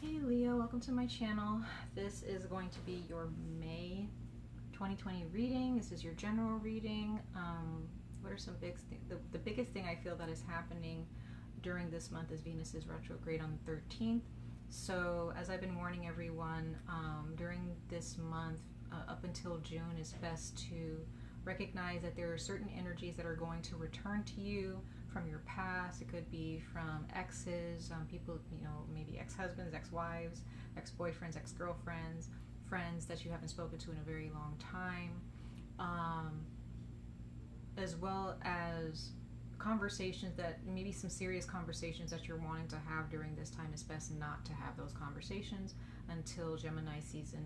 Hey Leo, welcome to my channel. This is going to be your May 2020 reading. This is your general reading. What are some big things? The biggest thing I feel that is happening during this month is Venus is retrograde on the 13th. So as I've been warning everyone, during this month up until June, it's best to recognize that there are certain energies that are going to return to you from your past. It could be from exes, people, maybe ex-husbands, ex-wives, ex-boyfriends, ex-girlfriends, friends that you haven't spoken to in a very long time, as well as conversations that maybe some serious conversations that you're wanting to have during this time. It's best not to have those conversations until Gemini season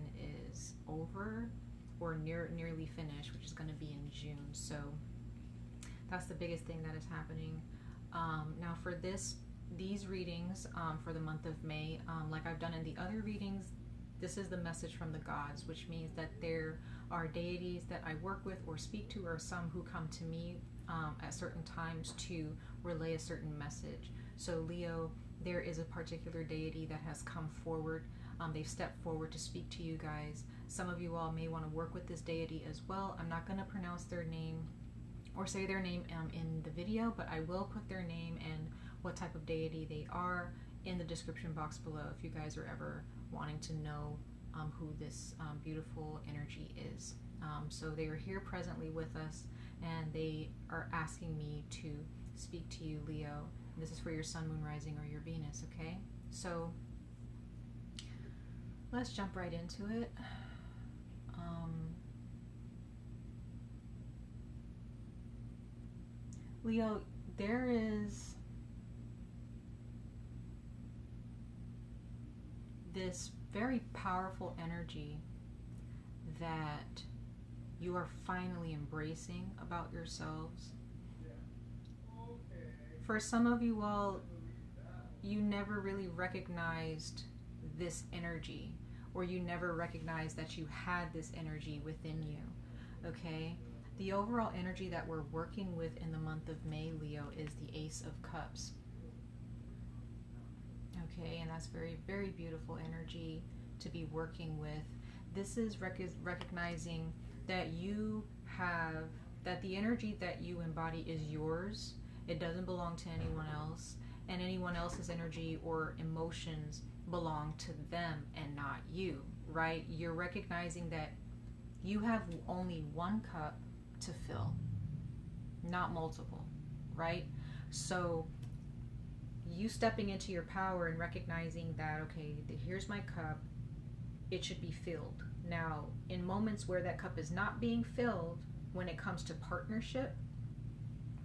is over or nearly finished, which is going to be in June. So that's the biggest thing that is happening. Now for these readings for the month of May, like I've done in the other readings, this is the message from the gods, which means that there are deities that I work with or speak to, or some who come to me at certain times to relay a certain message. So Leo, there is a particular deity that has come forward. They've stepped forward to speak to you guys. Some of you all may want to work with this deity as well. I'm not going to pronounce their name or say their name in the video, but I will put their name and what type of deity they are in the description box below if you guys are ever wanting to know who this beautiful energy is. So they are here presently with us, and they are asking me to speak to you, Leo. And this is for your sun, moon, rising, or your Venus, okay? So let's jump right into it. Leo, there is this very powerful energy that you are finally embracing about yourselves. For some of you all, you never really recognized this energy, or you never recognized that you had this energy within you, okay? The overall energy that we're working with in the month of May, Leo, is the Ace of Cups. Okay, and that's very, very beautiful energy to be working with. This is recognizing that you have, that the energy that you embody is yours. It doesn't belong to anyone else, and anyone else's energy or emotions belong to them and not you, right? You're recognizing that you have only one cup to fill, not multiple, right? So you stepping into your power and recognizing that, okay, here's my cup, it should be filled. Now, in moments where that cup is not being filled, when it comes to partnership,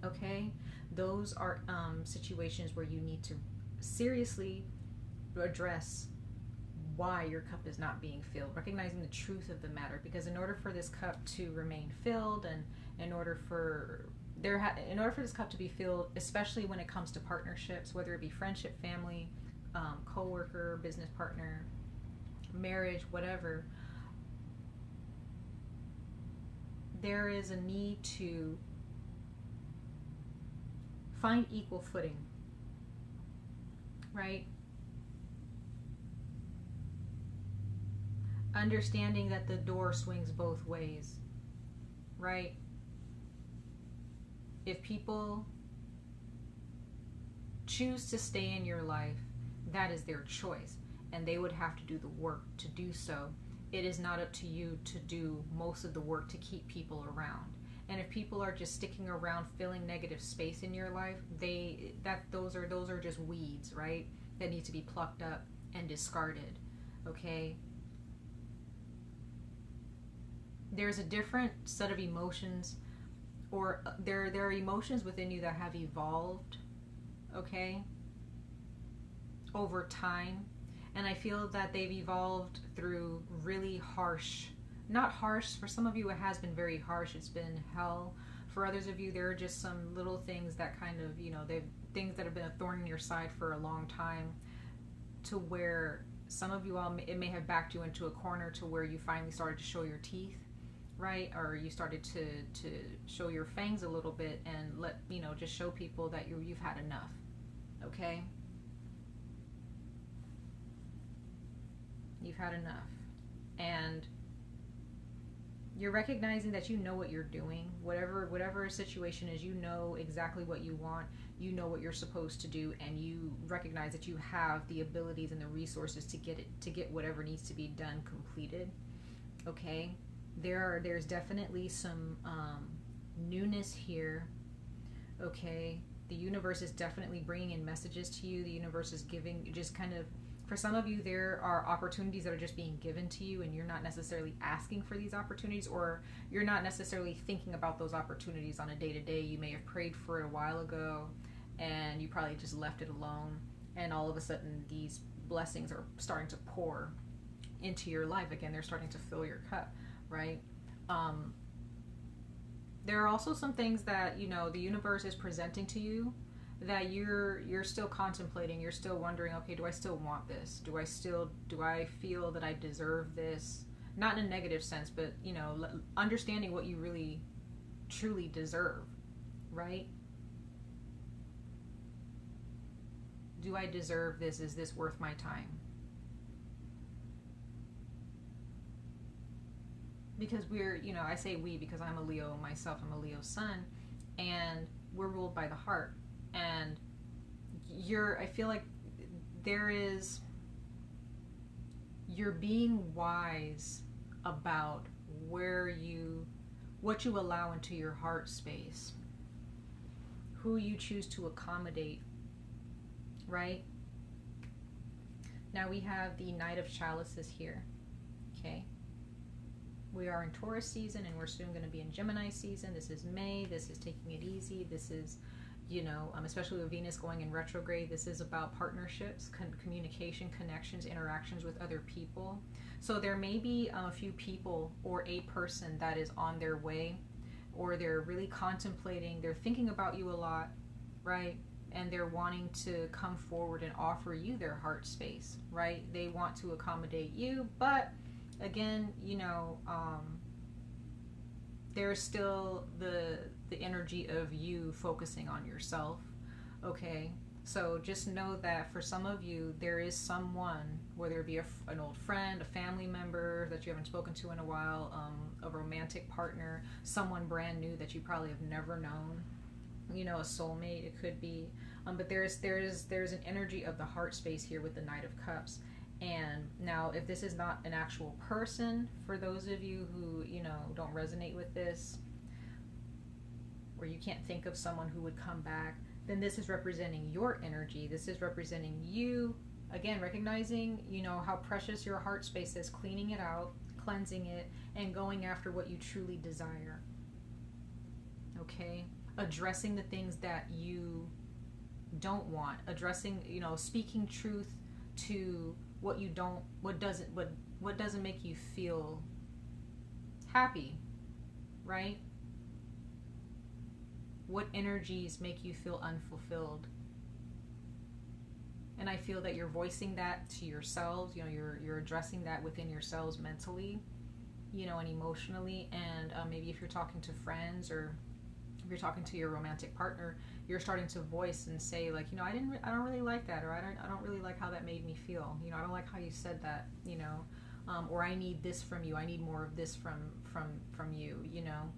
okay, those are situations where you need to seriously address why your cup is not being filled, recognizing the truth of the matter. Because in order for this cup to remain filled, and in order for this cup to be filled, especially when it comes to partnerships, whether it be friendship, family, co-worker, business partner, marriage, whatever, there is a need to find equal footing, right? Understanding that the door swings both ways, right? If people choose to stay in your life, that is their choice, and they would have to do the work to do so. It is not up to you to do most of the work to keep people around. And if people are just sticking around filling negative space in your life, those are just weeds, right? That need to be plucked up and discarded, okay? There's a different set of emotions, or there are emotions within you that have evolved, okay, over time. And I feel that they've evolved through really harsh, not harsh, for some of you it has been very harsh, it's been hell. For others of you, there are just some little things that kind of, they've things that have been a thorn in your side for a long time, to where some of you all, it may have backed you into a corner to where you finally started to show your teeth, right? Or you started to show your fangs a little bit and just show people that you've had enough, okay? You've had enough. And you're recognizing that you know what you're doing. Whatever a situation is, you know exactly what you want. You know what you're supposed to do, and you recognize that you have the abilities and the resources to get whatever needs to be done completed. Okay? There's definitely some newness here. Okay? The universe is definitely bringing in messages to you. The universe is giving, just kind of, for some of you, there are opportunities that are just being given to you, and you're not necessarily asking for these opportunities, or you're not necessarily thinking about those opportunities on a day-to-day. You may have prayed for it a while ago, and you probably just left it alone, and all of a sudden these blessings are starting to pour into your life again. They're starting to fill your cup, right? There are also some things that, you know, the universe is presenting to you that you're still contemplating. You're still wondering, okay, do I still want this? Do I feel that I deserve this? Not in a negative sense, but, you know, understanding what you really truly deserve, right? Do I deserve this? Is this worth my time? Because we're, you know, I say we because I'm a Leo myself. I'm a Leo sun, and we're ruled by the heart. And I feel like you're being wise about what you allow into your heart space, who you choose to accommodate, right? Now we have the Knight of Chalices here, okay? We are in Taurus season, and we're soon going to be in Gemini season. This is May. This is taking it easy. This is, you know, especially with Venus going in retrograde, this is about partnerships, communication, connections, interactions with other people. So there may be a few people or a person that is on their way, or they're really contemplating, they're thinking about you a lot, right? And they're wanting to come forward and offer you their heart space, right? They want to accommodate you, but again, you know, there's still the energy of you focusing on yourself, okay? So just know that for some of you, there is someone, whether it be an old friend, a family member that you haven't spoken to in a while, a romantic partner, someone brand new that you probably have never known, you know, a soulmate, it could be. But there's an energy of the heart space here with the Knight of Cups. And now, if this is not an actual person, for those of you who, you know, don't resonate with this, or you can't think of someone who would come back, then this is representing your energy. This is representing you, again, recognizing, you know, how precious your heart space is, cleaning it out, cleansing it, and going after what you truly desire. Okay? Addressing the things that you don't want. Addressing, you know, speaking truth to what doesn't make you feel happy, right? What energies make you feel unfulfilled? And I feel that you're voicing that to yourselves, you know, you're addressing that within yourselves mentally, you know, and emotionally. And maybe if you're talking to friends, or if you're talking to your romantic partner, you're starting to voice and say, like, you know, I don't really like that, or I don't really like how that made me feel. You know, I don't like how you said that, you know, or I need this from you. I need more of this from you, you know.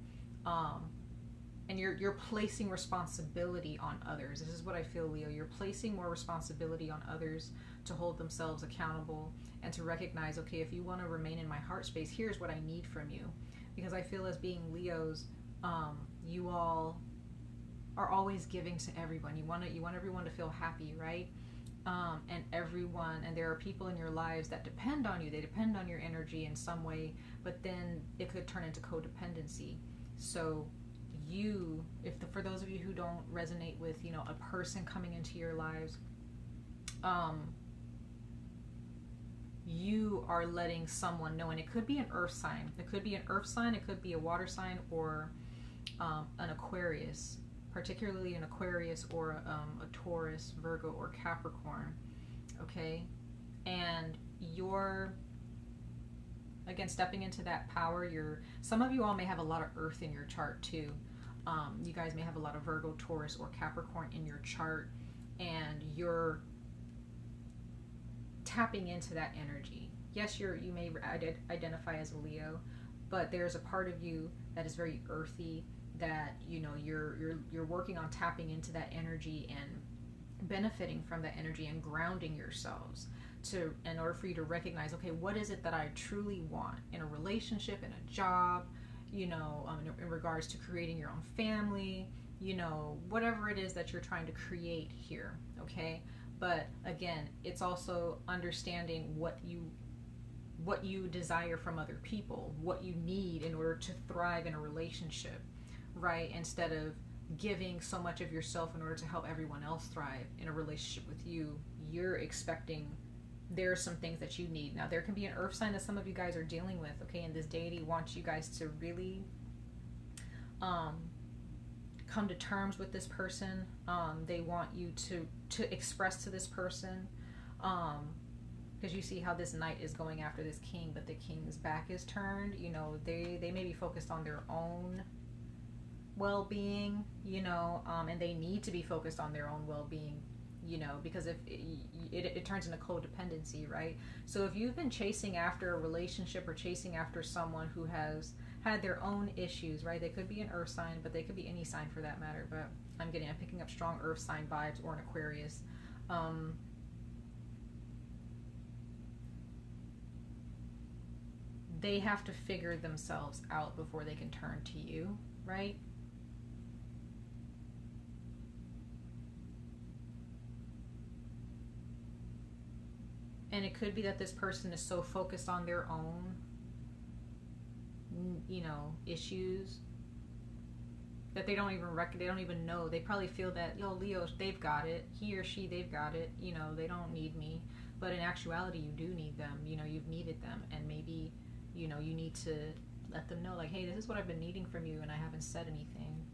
And you're placing responsibility on others. This is what I feel, Leo. You're placing more responsibility on others to hold themselves accountable and to recognize, okay, if you want to remain in my heart space, here's what I need from you. Because I feel, as being Leos, you all are always giving to everyone. You want everyone to feel happy, right? And there are people in your lives that depend on you. They depend on your energy in some way, but then it could turn into codependency. So for those of you who don't resonate with, you know, a person coming into your lives, you are letting someone know, and it could be an earth sign. It could be an earth sign, it could be a water sign, or an Aquarius, particularly an Aquarius, or a Taurus, Virgo, or Capricorn, okay? And you're, again, stepping into that power. Some of you all may have a lot of earth in your chart too. You guys may have a lot of Virgo, Taurus, or Capricorn in your chart, and you're tapping into that energy, yes, you may identify as a Leo, but there's a part of you that is very earthy, that you're working on tapping into that energy and benefiting from that energy and grounding yourselves in order for you to recognize, okay, what is it that I truly want in a relationship, in a job, in regards to creating your own family, whatever it is that you're trying to create here, okay? But again, it's also understanding what you desire from other people, what you need in order to thrive in a relationship, right? Instead of giving so much of yourself in order to help everyone else thrive in a relationship with you, you're expecting there are some things that you need. Now, there can be an earth sign that some of you guys are dealing with, okay? And this deity wants you guys to really come to terms with this person. They want you to express to this person, because you see how this knight is going after this king, but the king's back is turned. They may be focused on their own well-being, and they need to be focused on their own well-being, because if it turns into codependency, right? So if you've been chasing after a relationship or chasing after someone who has had their own issues, right? They could be an earth sign, but they could be any sign for that matter. But I'm picking up strong earth sign vibes, or an Aquarius. They have to figure themselves out before they can turn to you, right? And it could be that this person is so focused on their own, issues, that they don't even know. They probably feel that, Leo, they've got it. He or she, they've got it. They don't need me. But in actuality, you do need them. You've needed them. And maybe, you need to let them know, like, hey, this is what I've been needing from you, and I haven't said anything,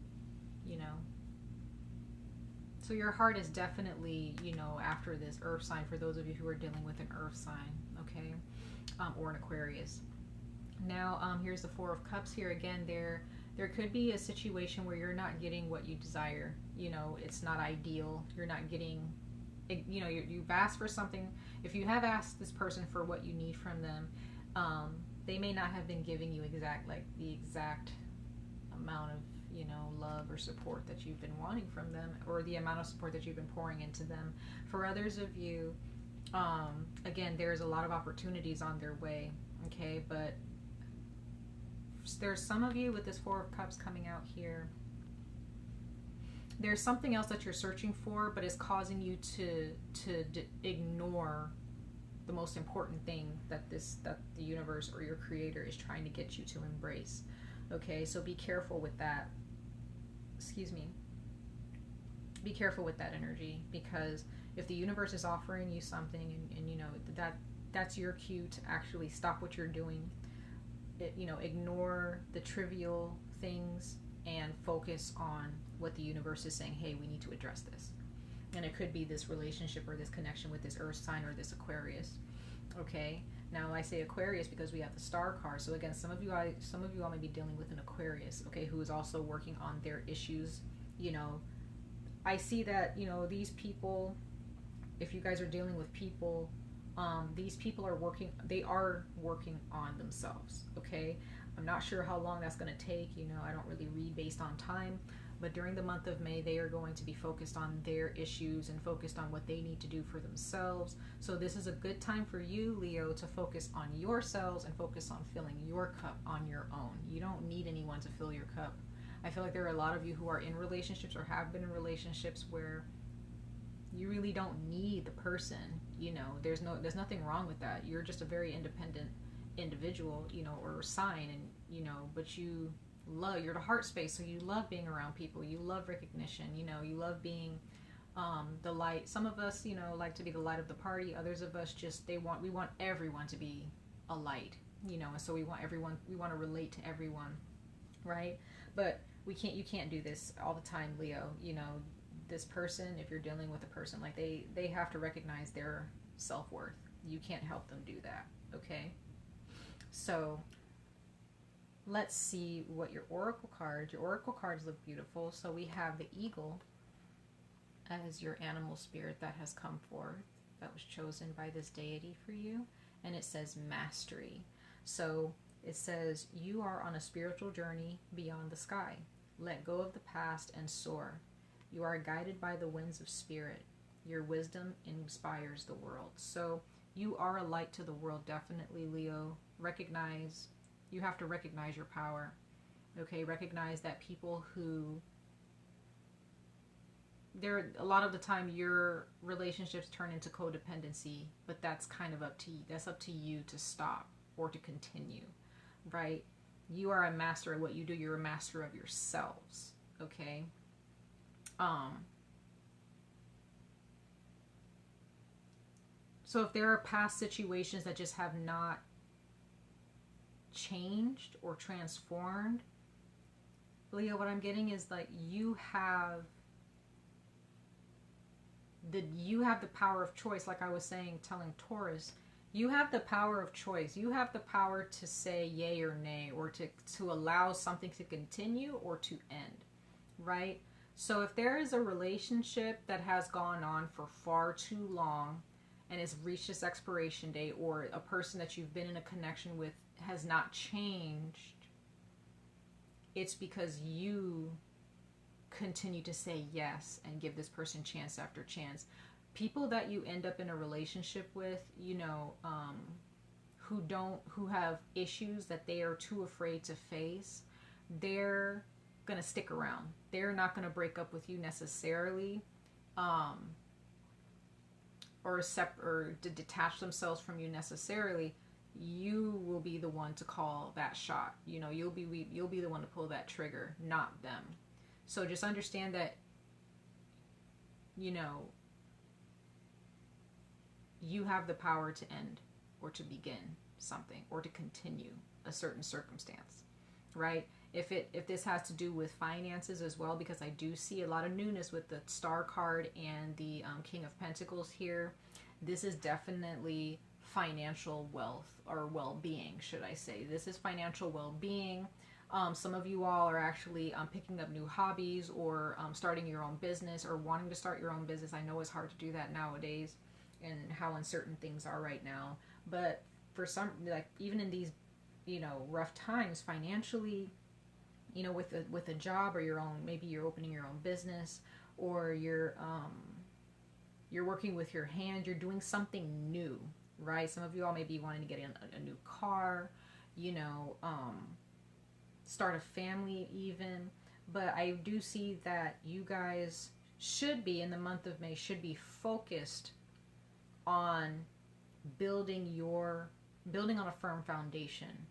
So your heart is definitely, after this earth sign, for those of you who are dealing with an earth sign, okay, or an Aquarius. Now, here's the Four of Cups here. Again, there could be a situation where you're not getting what you desire. It's not ideal. You're not getting, you've asked for something. If you have asked this person for what you need from them, they may not have been giving you the exact amount of, love or support that you've been wanting from them, or the amount of support that you've been pouring into them. For others of you, again, there's a lot of opportunities on their way, okay? But there's some of you with this Four of Cups coming out here. There's something else that you're searching for, but it's causing you to ignore the most important thing that the universe or your creator is trying to get you to embrace. Okay, so be careful with that. Excuse me. Be careful with that energy, because if the universe is offering you something and that's your cue to actually stop what you're doing, ignore the trivial things and focus on what the universe is saying. Hey, we need to address this. And it could be this relationship or this connection with this earth sign or this Aquarius. Okay, now I say Aquarius because we have the star card. So again, some of you all may be dealing with an Aquarius, okay, who is also working on their issues. I see that, these people, if you guys are dealing with people, these people are working on themselves, okay? I'm not sure how long that's going to take. I don't really read based on time, but during the month of May, they are going to be focused on their issues and focused on what they need to do for themselves. So this is a good time for you, Leo, to focus on yourselves and focus on filling your cup on your own. You don't need anyone to fill your cup. I feel like there are a lot of you who are in relationships or have been in relationships where you really don't need the person. There's nothing wrong with that. You're just a very independent individual, or sign, and but you're the heart space, so you love being around people. You love recognition. You love being the light. Some of us, like to be the light of the party. Others of us we want everyone to be a light, and so we want to relate to everyone, right? But you can't do this all the time, Leo. This person, if you're dealing with a person, like they have to recognize their self-worth. You can't help them do that, okay? So let's see what your oracle cards look beautiful. So we have the eagle as your animal spirit that has come forth, that was chosen by this deity for you. and it says mastery. So it says, you are on a spiritual journey beyond the sky. Let go of the past and soar. You are guided by the winds of spirit. Your wisdom inspires the world. So you are a light to the world, definitely, Leo. You have to recognize your power. Okay, recognize that people who, a lot of the time your relationships turn into codependency, but that's kind of up to you. That's up to you to stop or to continue, right? You are a master of what you do. You're a master of yourselves, okay? So if there are past situations that just have not changed or transformed, Leo, what I'm getting is like you have the power of choice. Like I was saying, telling Taurus, you have the power of choice. You have the power to say yay or nay, or to allow something to continue or to end, right? So if there is a relationship that has gone on for far too long and it's reached its expiration date, or a person that you've been in a connection with has not changed, it's because you continue to say yes and give this person chance after chance. People that you end up in a relationship with, who have issues that they are too afraid to face, they're gonna stick around. They're not gonna break up with you necessarily, or to detach themselves from you necessarily. You will be the one to call that shot. You'll be the one to pull that trigger, not them. So just understand that, you have the power to end or to begin something or to continue a certain circumstance, right? If this has to do with finances as well, because I do see a lot of newness with the Star card and the King of Pentacles here. This is definitely financial wealth, or well-being, should I say. This is financial well-being. Some of you all are actually picking up new hobbies, or starting your own business, or wanting to start your own business. I know it's hard to do that nowadays and how uncertain things are right now. But for some, like even in these, rough times financially, with a job or your own, maybe you're opening your own business, or you're working with your hand, you're doing something new, right? Some of you all may be wanting to get a new car, start a family even. But I do see that you guys should be, in the month of May, should be focused on building on a firm foundation,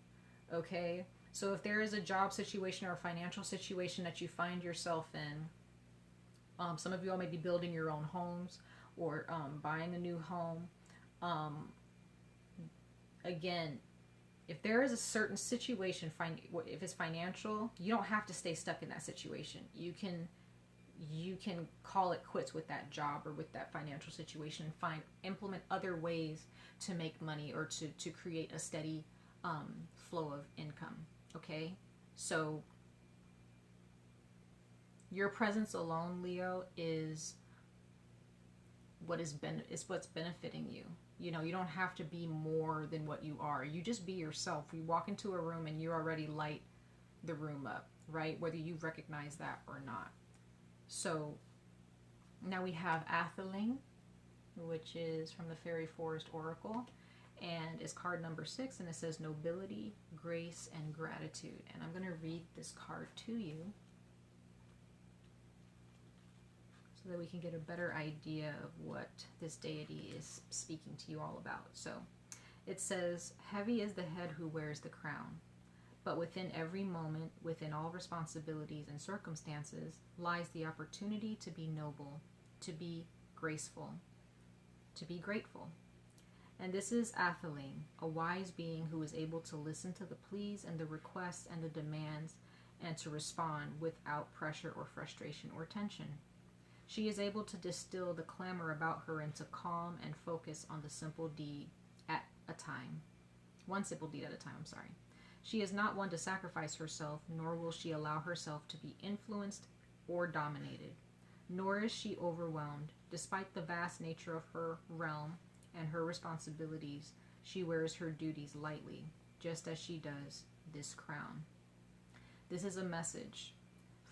okay? So if there is a job situation or a financial situation that you find yourself in, some of you all may be building your own homes, or buying a new home. Again, if there is a certain situation, if it's financial, you don't have to stay stuck in that situation. You can call it quits with that job or with that financial situation, and implement other ways to make money, or to create a steady flow of income. Okay, so your presence alone, Leo, is what's benefiting you. You don't have to be more than what you are. You just be yourself. You walk into a room and you already light the room up, right? Whether you recognize that or not. So now we have 𝑍�👼, which is from the Fairy Forest Oracle, and is card number 6, and it says nobility, grace, and gratitude. And I'm going to read this card to you so that we can get a better idea of what this deity is speaking to you all about. So it says, heavy is the head who wears the crown, but within every moment, within all responsibilities and circumstances, lies the opportunity to be noble, to be graceful, to be grateful. And this is 𝑍�👼, a wise being who is able to listen to the pleas and the requests and the demands, and to respond without pressure or frustration or tension. She is able to distill the clamor about her into calm and focus on the simple deed at a time. One simple deed at a time, I'm sorry. She is not one to sacrifice herself, nor will she allow herself to be influenced or dominated. Nor is she overwhelmed. Despite the vast nature of her realm and her responsibilities, She wears her duties lightly, just as she does this crown. This is a message.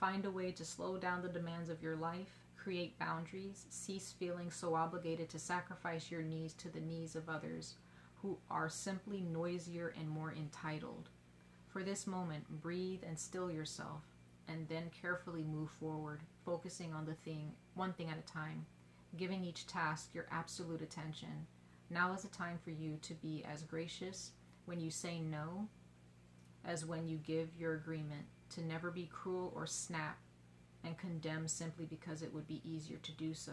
Find a way to slow down the demands of your life, create boundaries, cease feeling so obligated to sacrifice your needs to the needs of others who are simply noisier and more entitled. For this moment, breathe and still yourself, and then carefully move forward, focusing on one thing at a time, giving each task your absolute attention. Now is the time for you to be as gracious when you say no as when you give your agreement, to never be cruel or snap and condemn simply because it would be easier to do so.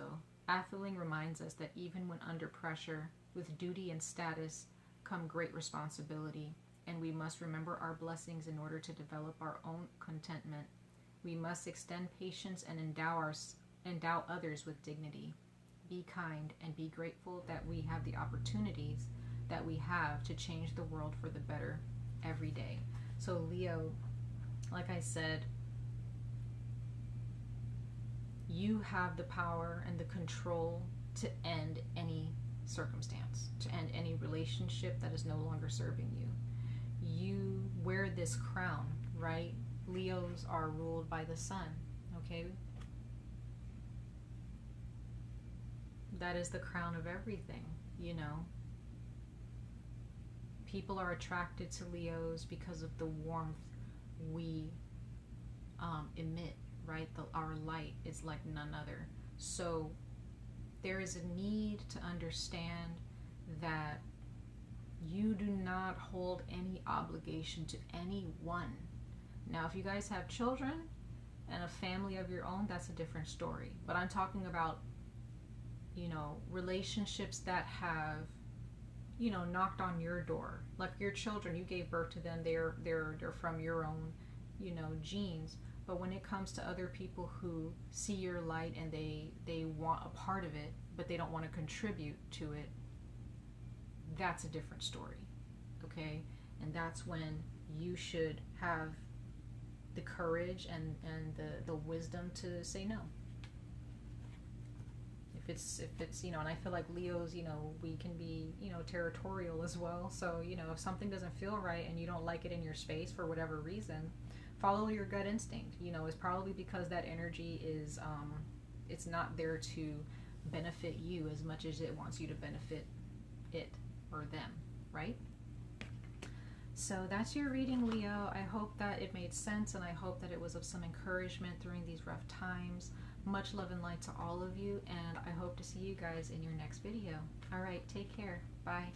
𝑍𝑊𝑋𝑧𝑐 reminds us that even when under pressure, with duty and status, come great responsibility, and we must remember our blessings in order to develop our own contentment. We must extend patience and endow others with dignity. Be kind and be grateful that we have the opportunities that we have to change the world for the better every day. So Leo, like I said, you have the power and the control to end any circumstance, to end any relationship that is no longer serving you. You wear this crown, right? Leos are ruled by the sun, okay? That is the crown of everything, you know. People are attracted to Leos because of the warmth we emit, right? Our light is like none other. So there is a need to understand that you do not hold any obligation to anyone. Now, if you guys have children and a family of your own, that's a different story. But I'm talking about, you know, relationships that have, you know, knocked on your door. Like your children, you gave birth to them, they're from your own, you know, genes. But when it comes to other people who see your light and they want a part of it, but they don't want to contribute to it, that's a different story, okay? And that's when you should have the courage and the wisdom to say no. If it's, you know, and I feel like Leos, you know, we can be, you know, territorial as well. So, you know, if something doesn't feel right and you don't like it in your space for whatever reason, follow your gut instinct. You know, it's probably because that energy is, it's not there to benefit you as much as it wants you to benefit it or them, right? So that's your reading, Leo. I hope that it made sense, and I hope that it was of some encouragement during these rough times. Much love and light to all of you, and I hope to see you guys in your next video. All right, take care. Bye.